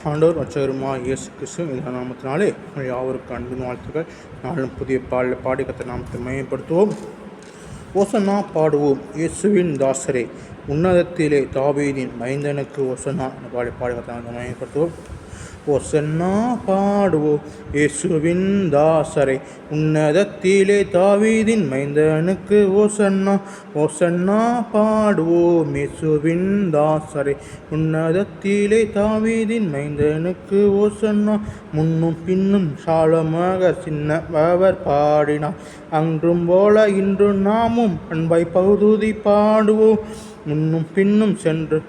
ஆண்டவர் ரட்சகருமாகிய இயேசு கிறிஸ்து இந்த நாமத்தினாலே யாவருக்கு அன்பின் வாழ்த்துக்கள். நாளும் புதிய பாடி கர்த்தர் நாமத்தை மையப்படுத்துவோம். ஓசன்னா பாடுவோம் இயேசுவின் தாசரே, உன்னதத்திலே தாவீதின் மைந்தனுக்கு ஓசன்னா பாடி கர்த்தர் நாமத்தை மையப்படுத்துவோம். ஓசன்னா பாடுவோம் இயேசுவின் தாசரை, உன்னதத்திலே தாவீதின் மைந்தனுக்கு ஓசன்னா. ஓசன்னா பாடுவோம் இயேசுவின் தாசரை, உன்னதத்திலே தாவீதின் மைந்தனுக்கு ஓசன்னா. முன்னும் பின்னும் சாலமாக சின்னவர் பாடினார், அன்றும் போல இன்று நாமும் அன்பை பகுதி பாடுவோம். முன்னும் பின்னும் சென்று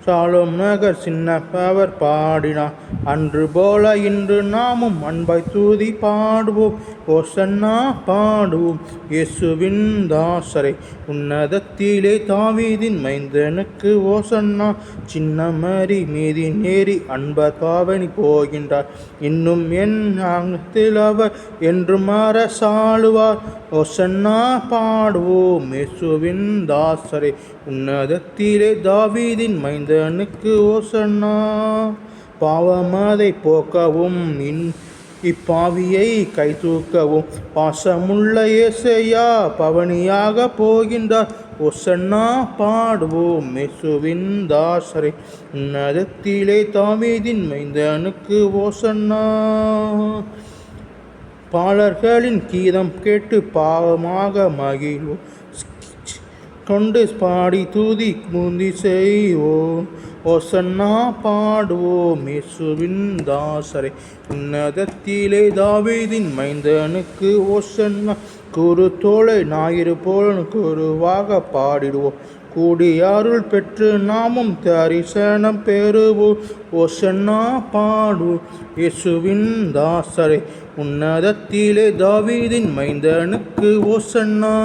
சாலோம் நகர் சின்னவர் பாடினார், அன்று போல இன்று நாமும் அன்பை தூதி பாடுவோம். ஓசன்னா பாடுவோம் இயேசுவின் தாசரை, உன்னதத்திலே தாவீதின் மைந்தனுக்கு ஓசன்னா. சின்னமரி மீதி நேரி அன்பர் பாவனி போகின்றார், இன்னும் என் ஆங்கத்தில் அவர் என்று அரசாளுவார். ஓசன்னா பாடுவோம் இயேசுவின் தாசரை, உன்னதத்திலே தாவீதின் மைந்தனுக்கு ஓசன்னா. பாவமதை போக்கவும் இப்பாவியை கை தூக்கவும் பாசமுள்ள இயேசையா பவனியாக போகின்றார். ஓசன்னா பாடுவோம் இயேசுவின் தாசரை, உன்னதத்திலே தாவீதின் மைந்தனுக்கு ஓசன்னா. பாலர்களின் கீதம் கேட்டு பாவமாக மகிழ்வோம், கொண்டு பாடி தூதி முந்தி செய்வோம். ஓசன்னா பாடுவோம் இயேசுவின் தாசரை, உன்னதத்திலே தாவீதின் மைந்தனுக்கு ஓசன்னா. குரு தோளை ஞாயிறு போல குருவாக பாடிடுவோம், கூடியாருள் பெற்று நாமும் தரிசனம் பெறுவோம். ஓசன்னா பாடுவோம் இயேசுவின் தாசரை, உன்னதத்திலே தாவீதின் மைந்தனுக்கு ஓசன்னா.